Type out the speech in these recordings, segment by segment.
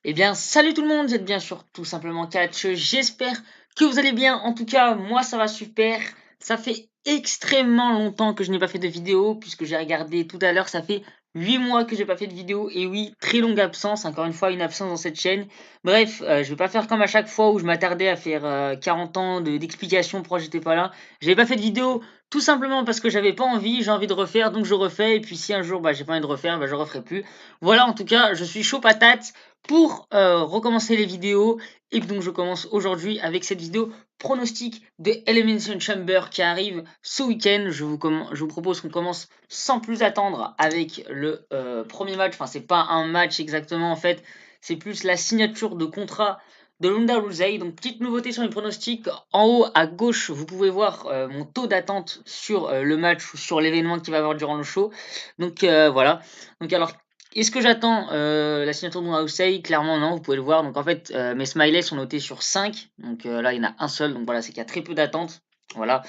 Eh bien, salut tout le monde, vous êtes bien sûr tout simplement Catch. J'espère que vous allez bien. En tout cas, moi ça va super. Ça fait extrêmement longtemps que je n'ai pas fait de vidéo, puisque j'ai regardé tout à l'heure, ça fait 8 mois que j'ai pas fait de vidéo. Et oui, très longue absence, encore une fois, une absence dans cette chaîne. Bref, je vais pas faire comme à chaque fois où je m'attardais à faire 40 ans d'explications pourquoi j'étais pas là. J'avais pas fait de vidéo tout simplement parce que j'avais pas envie, j'ai envie de refaire, donc je refais. Et puis si un jour j'ai pas envie de refaire, je referai plus. Voilà, en tout cas, je suis chaud patate pour recommencer les vidéos. Et donc je commence aujourd'hui avec cette vidéo pronostic de Elimination Chamber qui arrive ce week-end. Je vous propose qu'on commence sans plus attendre avec le premier match. Enfin, c'est pas un match exactement en fait, c'est plus la signature de contrat de Ronda Rousey. Donc petite nouveauté sur les pronostics. En haut à gauche, vous pouvez voir mon taux d'attente sur le match ou sur l'événement qui va avoir durant le show. Donc voilà. Donc alors, est-ce que j'attends la signature de Housey? Clairement non, vous pouvez le voir. Donc en fait, mes smileys sont notés sur 5. Donc là, il y en a un seul. Donc voilà, c'est qu'il y a très peu d'attente. Voilà.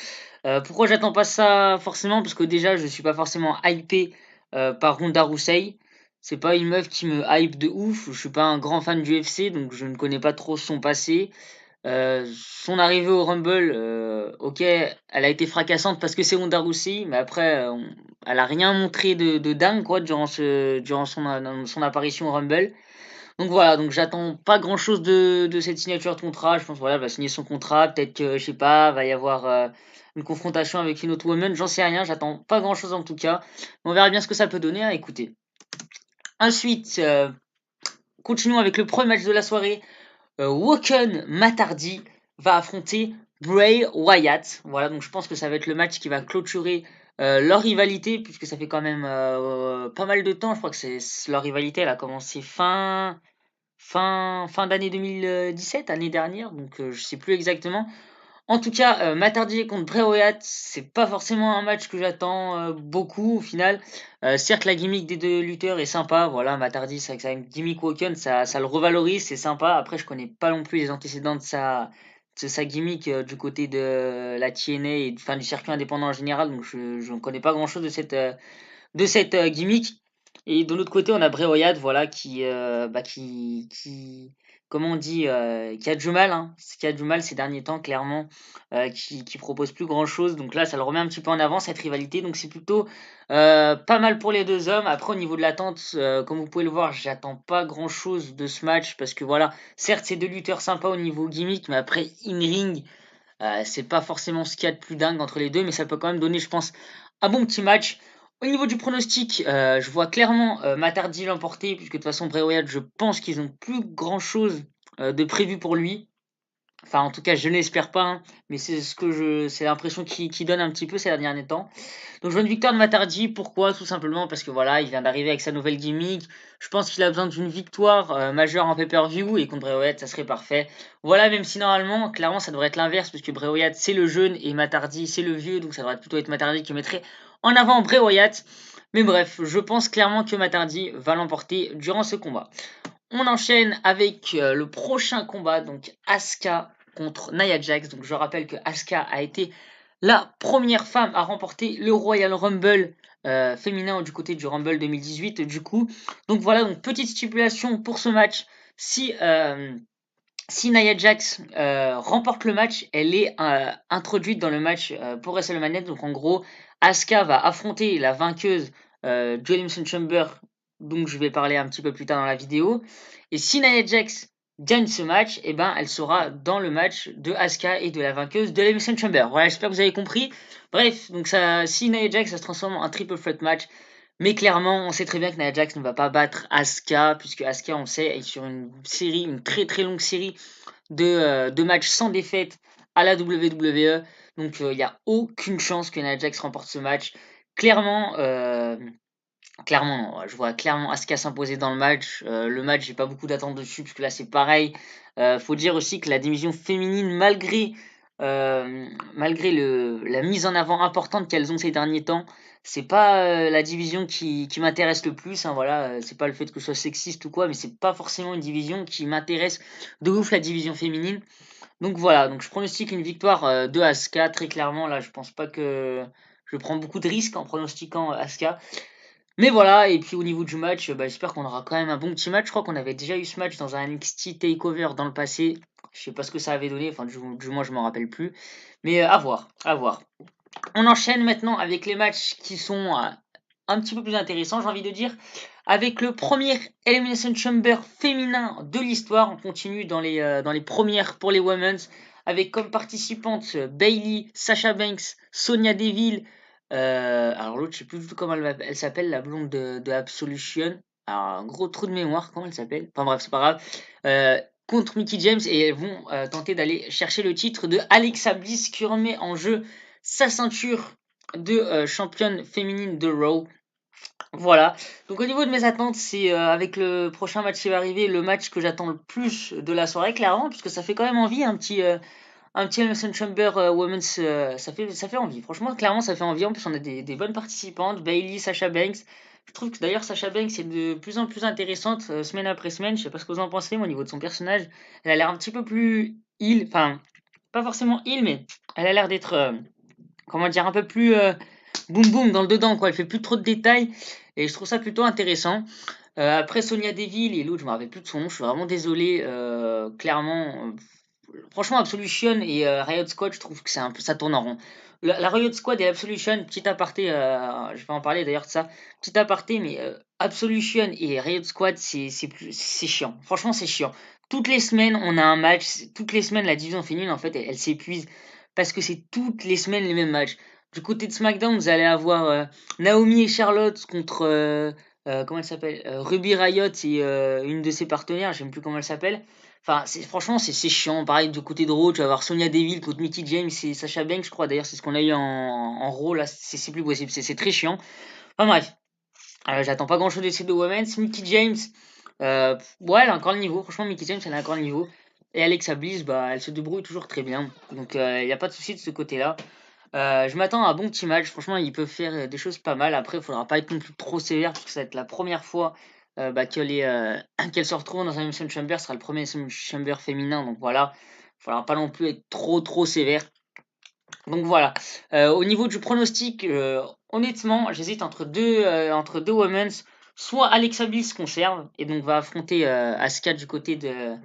Pourquoi j'attends pas ça forcément? Parce que déjà, je suis pas forcément hypé par Ronda Rousey. C'est pas une meuf qui me hype de ouf. Je suis pas un grand fan du UFC, donc je ne connais pas trop son passé. Son arrivée au Rumble, ok, elle a été fracassante parce que c'est Ronda Rousey, mais après, elle a rien montré de dingue quoi durant son apparition au Rumble. Donc voilà, donc j'attends pas grand chose de cette signature de contrat. Je pense voilà, elle va signer son contrat, peut-être que je sais pas, va y avoir une confrontation avec une autre woman, j'en sais rien, j'attends pas grand chose en tout cas. On verra bien ce que ça peut donner, hein, écoutez. Ensuite, continuons avec le premier match de la soirée. Woken Matardi va affronter Bray Wyatt. Voilà, donc je pense que ça va être le match qui va clôturer leur rivalité, puisque ça fait quand même pas mal de temps. Je crois que leur rivalité, elle a commencé fin d'année 2017, année dernière, donc je sais plus exactement. En tout cas, Matardi contre Bray Wyatt, c'est pas forcément un match que j'attends beaucoup au final. Certes, la gimmick des deux lutteurs est sympa. Voilà, Matardi, c'est vrai que ça a une gimmick Woken, ça le revalorise, c'est sympa. Après, je connais pas non plus les antécédents de sa gimmick du côté de la TNA et enfin, du circuit indépendant en général, donc je ne connais pas grand chose de cette gimmick. Et de l'autre côté, on a Bray Wyatt, voilà, comment on dit, qui a du mal, hein, qui a du mal ces derniers temps, clairement, qui propose plus grand chose. Donc là, ça le remet un petit peu en avant, cette rivalité. Donc c'est plutôt pas mal pour les deux hommes. Après, au niveau de l'attente, comme vous pouvez le voir, j'attends pas grand chose de ce match parce que voilà, certes, c'est deux lutteurs sympas au niveau gimmick, mais après, in-ring, c'est pas forcément ce qu'il y a de plus dingue entre les deux, mais ça peut quand même donner, je pense, un bon petit match. Au niveau du pronostic, je vois clairement Matardi l'emporter, puisque de toute façon, Bray Wyatt, je pense qu'ils ont plus grand chose de prévu pour lui. Enfin, en tout cas, je n'espère pas, hein, mais c'est l'impression qui donne un petit peu ces derniers temps. Donc, je vois une victoire de Matardi. Pourquoi? Tout simplement parce que voilà, il vient d'arriver avec sa nouvelle gimmick. Je pense qu'il a besoin d'une victoire majeure en pay-per-view et contre Bray Wyatt, ça serait parfait. Voilà, même si normalement, clairement, ça devrait être l'inverse puisque Bray Wyatt c'est le jeune et Matardi c'est le vieux, donc ça devrait plutôt être Matardi qui mettrait en avant Bray Wyatt. Mais bref, je pense clairement que Matardi va l'emporter durant ce combat. On enchaîne avec le prochain combat, donc Asuka contre Nia Jax. Donc je rappelle que Asuka a été la première femme à remporter le Royal Rumble féminin du côté du Rumble 2018 du coup. Donc voilà, donc petite stipulation pour ce match. Si Nia Jax remporte le match, elle est introduite dans le match pour WrestleMania. Donc en gros, Asuka va affronter la vainqueuse du Elimination Chamber, dont je vais parler un petit peu plus tard dans la vidéo. Et si Nia Jax gagne ce match, eh ben, elle sera dans le match de Asuka et de la vainqueuse de l'Elimination Chamber. Voilà, j'espère que vous avez compris. Bref, donc ça, si Nia Jax, ça se transforme en triple threat match. Mais clairement, on sait très bien que Nia Jax ne va pas battre Asuka, puisque Asuka, on le sait, est sur une série, une très très longue série de matchs sans défaite à la WWE. Donc il n'y a aucune chance que Nia Jax remporte ce match. Clairement, clairement, non. Je vois clairement Asuka s'imposer dans le match. Le match, j'ai pas beaucoup d'attentes dessus, parce que là, c'est pareil. Faut dire aussi que la division féminine, malgré la mise en avant importante qu'elles ont ces derniers temps, c'est pas la division qui m'intéresse le plus. Hein, voilà, c'est pas le fait que je sois sexiste ou quoi, mais c'est pas forcément une division qui m'intéresse de ouf, la division féminine. Donc voilà, donc je pronostique une victoire de Asuka, très clairement. Là, je pense pas que je prends beaucoup de risques en pronostiquant Asuka. Mais voilà, et puis au niveau du match, j'espère qu'on aura quand même un bon petit match. Je crois qu'on avait déjà eu ce match dans un NXT TakeOver dans le passé. Je sais pas ce que ça avait donné, enfin du moins je m'en rappelle plus. Mais à voir, à voir. On enchaîne maintenant avec les matchs qui sont un petit peu plus intéressants, j'ai envie de dire. Avec le premier Elimination Chamber féminin de l'histoire. On continue dans les premières pour les Women's. Avec comme participantes Bayley, Sasha Banks, Sonya Deville. Alors l'autre, je sais plus du tout comment elle s'appelle, la blonde de Absolution. Alors, un gros trou de mémoire, comment elle s'appelle? Enfin bref, c'est pas grave. Contre Mickie James et elles vont tenter d'aller chercher le titre de Alexa Bliss qui remet en jeu sa ceinture de championne féminine de Raw. Voilà. Donc au niveau de mes attentes, c'est avec le prochain match qui va arriver, le match que j'attends le plus de la soirée, clairement, puisque ça fait quand même envie, un petit Elimination Chamber Women's, ça fait envie. Franchement, clairement, ça fait envie. En plus, on a des bonnes participantes, Bayley, Sasha Banks. Je trouve que d'ailleurs Sasha Banks est de plus en plus intéressante semaine après semaine. Je sais pas ce que vous en pensez, mais au niveau de son personnage, elle a l'air un petit peu plus heal, enfin, pas forcément heal, mais elle a l'air d'être, comment dire, un peu plus boum boum dans le dedans, quoi. Elle fait plus trop de détails et je trouve ça plutôt intéressant. Après Sonia Deville et l'autre, je me rappelle plus de son nom, je suis vraiment désolé. Clairement, franchement, Absolution et Riot Squad, je trouve que c'est un peu, ça tourne en rond. La Riot Squad et Absolution, petit aparté, je vais en parler d'ailleurs de ça, petit aparté, mais Absolution et Riot Squad, c'est chiant. Franchement, c'est chiant. Toutes les semaines, on a un match. Toutes les semaines, la division féminine, en fait, elle s'épuise parce que c'est toutes les semaines les mêmes matchs. Du côté de SmackDown, vous allez avoir Naomi et Charlotte contre comment elle s'appelle, Ruby Riot et une de ses partenaires, je sais même plus comment elle s'appelle. Enfin, franchement, c'est chiant. Pareil, du côté de Raw, tu vas avoir Sonya Deville contre Mickie James et Sasha Banks, je crois. D'ailleurs, c'est ce qu'on a eu en Raw, là. C'est plus possible. C'est très chiant. Enfin, bref. J'attends pas grand chose de ces deux Women's. Mickie James, ouais, elle a encore le niveau. Franchement, Mickie James, elle a encore le niveau. Et Alexa Bliss, bah, elle se débrouille toujours très bien. Donc, il n'y a pas de souci de ce côté-là. Je m'attends à un bon petit match. Franchement, ils peuvent faire des choses pas mal. Après, il faudra pas être non plus trop sévère parce que ça va être la première fois qu'elle se retrouve dans un Elimination Chamber. Ce sera le premier Elimination Chamber féminin. Donc voilà, il faudra pas non plus être trop sévère. Donc voilà. Au niveau du pronostic, honnêtement, j'hésite entre deux Women's. Soit Alexa Bliss conserve et donc va affronter Asuka du côté de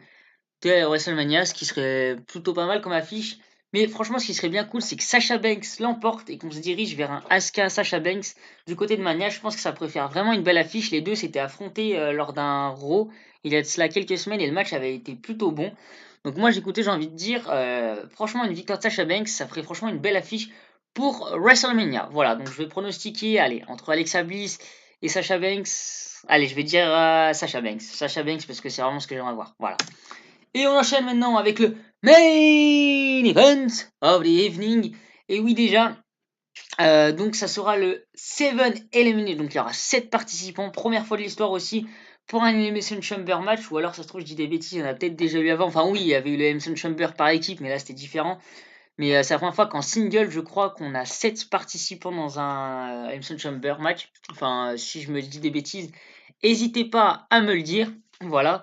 WrestleMania, ce qui serait plutôt pas mal comme affiche. Mais franchement, ce qui serait bien cool, c'est que Sasha Banks l'emporte et qu'on se dirige vers un Asuka Sasha Banks du côté de Mania. Je pense que ça pourrait faire vraiment une belle affiche. Les deux s'étaient affrontés lors d'un Raw il y a de cela quelques semaines et le match avait été plutôt bon. Donc moi, j'écoutais, j'ai envie de dire, franchement, une victoire de Sasha Banks, ça ferait franchement une belle affiche pour WrestleMania. Voilà, donc je vais pronostiquer, allez, entre Alexa Bliss et Sasha Banks. Allez, je vais dire Sasha Banks. Sasha Banks parce que c'est vraiment ce que j'aimerais voir. Voilà. Et on enchaîne maintenant avec le main event of the evening. Et oui, déjà, donc ça sera le 7 Eliminated. Donc il y aura 7 participants. Première fois de l'histoire aussi pour un Elimination Chamber match. Ou alors ça se trouve, je dis des bêtises, il y en a peut-être déjà eu avant. Enfin oui, il y avait eu le Elimination Chamber par équipe, mais là c'était différent. Mais c'est la première fois qu'en single, je crois qu'on a 7 participants dans un Elimination Chamber match. Enfin, si je me dis des bêtises, n'hésitez pas à me le dire. Voilà.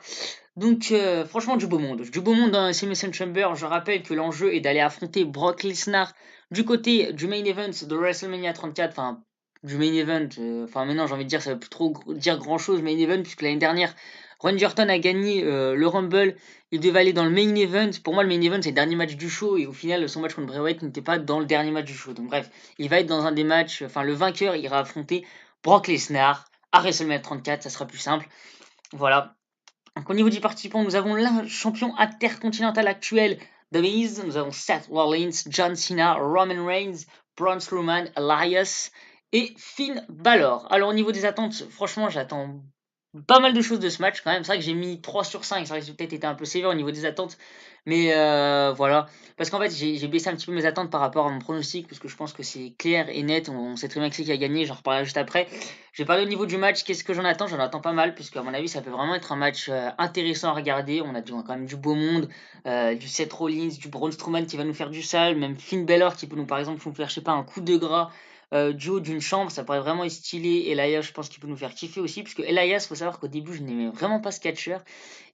Donc, franchement, du beau monde. Du beau monde dans Elimination Chamber. Je rappelle que l'enjeu est d'aller affronter Brock Lesnar du côté du main event de WrestleMania 34. Enfin, du main event. Enfin, maintenant, j'ai envie de dire, ça ne veut plus trop dire grand chose, main event, puisque l'année dernière, Randy Orton a gagné le Rumble. Il devait aller dans le main event. Pour moi, le main event, c'est le dernier match du show. Et au final, son match contre Bray Wyatt n'était pas dans le dernier match du show. Donc, bref, il va être dans un des matchs. Enfin, le vainqueur ira affronter Brock Lesnar à WrestleMania 34. Ça sera plus simple. Voilà. Donc, au niveau du participant, nous avons le champion intercontinental actuel de Miz, nous avons Seth Rollins, John Cena, Roman Reigns, Braun Strowman, Elias et Finn Balor. Alors au niveau des attentes, franchement j'attends pas mal de choses de ce match quand même. C'est vrai que j'ai mis 3 sur 5, c'est vrai que j'ai peut-être été un peu sévère au niveau des attentes, mais voilà. Parce qu'en fait j'ai baissé un petit peu mes attentes par rapport à mon pronostic, parce que je pense que c'est clair et net, on sait très bien qui a gagné, j'en reparlerai juste après. Je vais parler au niveau du match, qu'est-ce que j'en attends? J'en attends pas mal, puisque à mon avis ça peut vraiment être un match intéressant à regarder. On a quand même du beau monde, du Seth Rollins, du Braun Strowman qui va nous faire du sale, même Finn Balor qui peut nous par exemple nous faire je sais pas un coup de gras du haut d'une chambre, ça pourrait vraiment être stylé. Elias, je pense qu'il peut nous faire kiffer aussi, puisque Elias, faut savoir qu'au début, je n'aimais vraiment pas ce catcheur,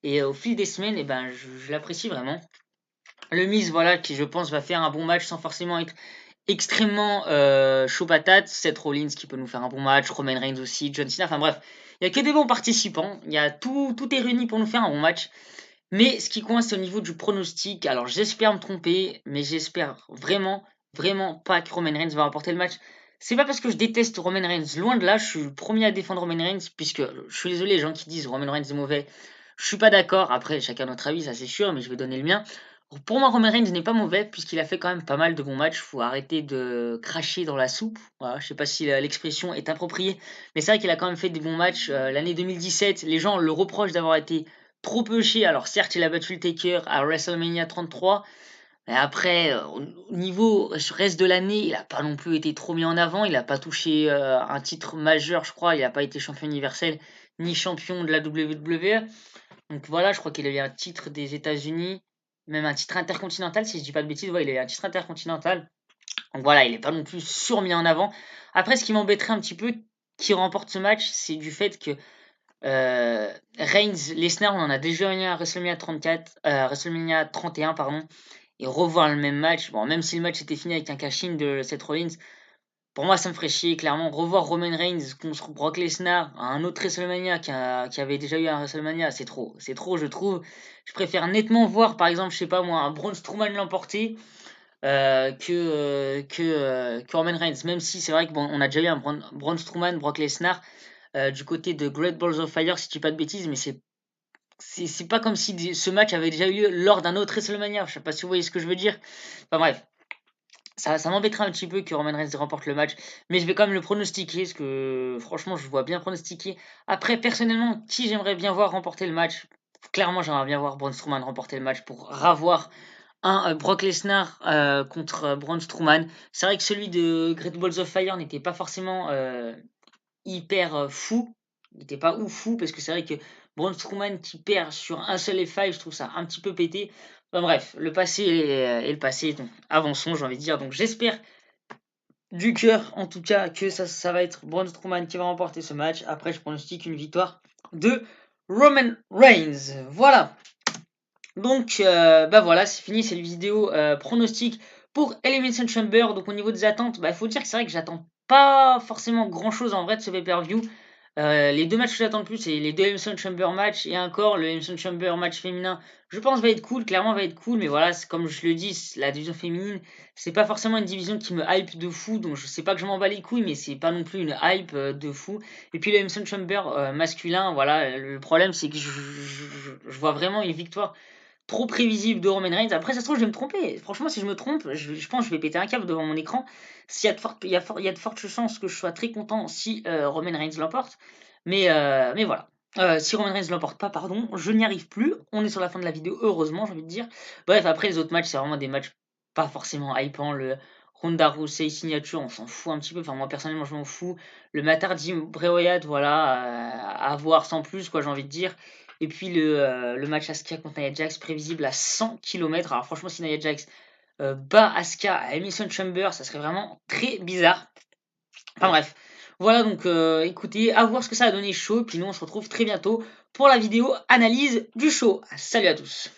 et au fil des semaines, je l'apprécie vraiment. Le Miz, voilà, qui je pense va faire un bon match sans forcément être extrêmement chaud patate. Seth Rollins qui peut nous faire un bon match, Roman Reigns aussi, John Cena, enfin bref, il n'y a que des bons participants, il y a tout est réuni pour nous faire un bon match. Mais ce qui coince, c'est au niveau du pronostic. Alors j'espère me tromper, mais j'espère vraiment pas que Roman Reigns va remporter le match. C'est pas parce que je déteste Roman Reigns, loin de là, je suis le premier à défendre Roman Reigns, puisque je suis désolé, les gens qui disent Roman Reigns est mauvais, je suis pas d'accord. Après, chacun notre avis, ça c'est sûr, mais je vais donner le mien. Pour moi, Roman Reigns n'est pas mauvais, puisqu'il a fait quand même pas mal de bons matchs. Faut arrêter de cracher dans la soupe. Voilà, je sais pas si l'expression est appropriée, mais c'est vrai qu'il a quand même fait des bons matchs. L'année 2017, les gens le reprochent d'avoir été trop peu cher. Alors certes, il a battu le Taker à WrestleMania 33, mais après, au niveau reste de l'année, il a pas non plus été trop mis en avant. Il a pas touché un titre majeur, je crois. Il a pas été champion universel ni champion de la WWE. Donc voilà, je crois qu'il a eu un titre des États-Unis, même un titre intercontinental, si je dis pas de bêtises. Ouais, il a eu un titre intercontinental. Donc voilà, il est pas non plus surmis en avant. Après, ce qui m'embêterait un petit peu qui remporte ce match, c'est du fait que Reigns, Lesnar, on en a déjà eu un à WrestleMania 34, WrestleMania 31, pardon, et revoir le même match. Bon, même si le match était fini avec un cash-in de Seth Rollins, pour moi ça me ferait chier, clairement. Revoir Roman Reigns contre Brock Lesnar à un autre WrestleMania qui avait déjà eu un WrestleMania, c'est trop, je trouve. Je préfère nettement voir, par exemple, je sais pas moi, un Braun Strowman l'emporter que Roman Reigns, même si c'est vrai que bon, on a déjà eu un Braun Strowman, Brock Lesnar du côté de Great Balls of Fire, si je dis pas de bêtises, mais c'est pas comme si ce match avait déjà eu lieu lors d'un autre WrestleMania. Je sais pas si vous voyez ce que je veux dire. Enfin bref, ça m'embêterait un petit peu que Roman Reigns remporte le match, mais je vais quand même le pronostiquer, parce que franchement, je vois bien pronostiquer. Après, personnellement, qui j'aimerais bien voir remporter le match? Clairement, j'aimerais bien voir Braun Strowman remporter le match pour ravoir un Brock Lesnar contre Braun Strowman. C'est vrai que celui de Great Balls of Fire n'était pas forcément hyper fou. Il n'était pas ouf fou, parce que c'est vrai que Braun Strowman qui perd sur un seul F5, je trouve ça un petit peu pété. Enfin bref, le passé est le passé, donc avançons, j'ai envie de dire. Donc j'espère du cœur, en tout cas, que ça va être Braun Strowman qui va remporter ce match. Après, je pronostique une victoire de Roman Reigns. Voilà. Donc, bah voilà, c'est fini cette vidéo pronostic pour Elimination Chamber. Donc, au niveau des attentes, bah, il faut dire que c'est vrai que j'attends pas forcément grand chose en vrai de ce pay-per-view. Les deux matchs que j'attends le plus, c'est les deux Elimination Chamber match et encore le Elimination Chamber match féminin. Je pense va être cool, clairement va être cool, mais voilà, comme je le dis, la division féminine, c'est pas forcément une division qui me hype de fou, donc je sais pas que je m'en bats les couilles, mais c'est pas non plus une hype de fou. Et puis le Elimination Chamber masculin, voilà, le problème c'est que je vois vraiment une victoire trop prévisible de Roman Reigns. Après, ça se trouve, je vais me tromper. Franchement, si je me trompe, je pense que je vais péter un câble devant mon écran. Il y a de fortes chances que je sois très content si Roman Reigns l'emporte. Mais voilà. Si Roman Reigns l'emporte pas, pardon, je n'y arrive plus. On est sur la fin de la vidéo, heureusement, j'ai envie de dire. Bref, après, les autres matchs, c'est vraiment des matchs pas forcément hypants. Le Ronda Rousey signature, on s'en fout un petit peu. Enfin, moi, personnellement, je m'en fous. Le Matardi Bray Wyatt, voilà, à voir sans plus, quoi, j'ai envie de dire. Et puis le match Asuka contre Nia Jax prévisible à 100 km. Alors franchement, si Nia Jax bat Asuka à Elimination Chamber, ça serait vraiment très bizarre. Enfin bref. Voilà donc écoutez, à voir ce que ça a donné chaud. Puis nous on se retrouve très bientôt pour la vidéo analyse du show. Salut à tous.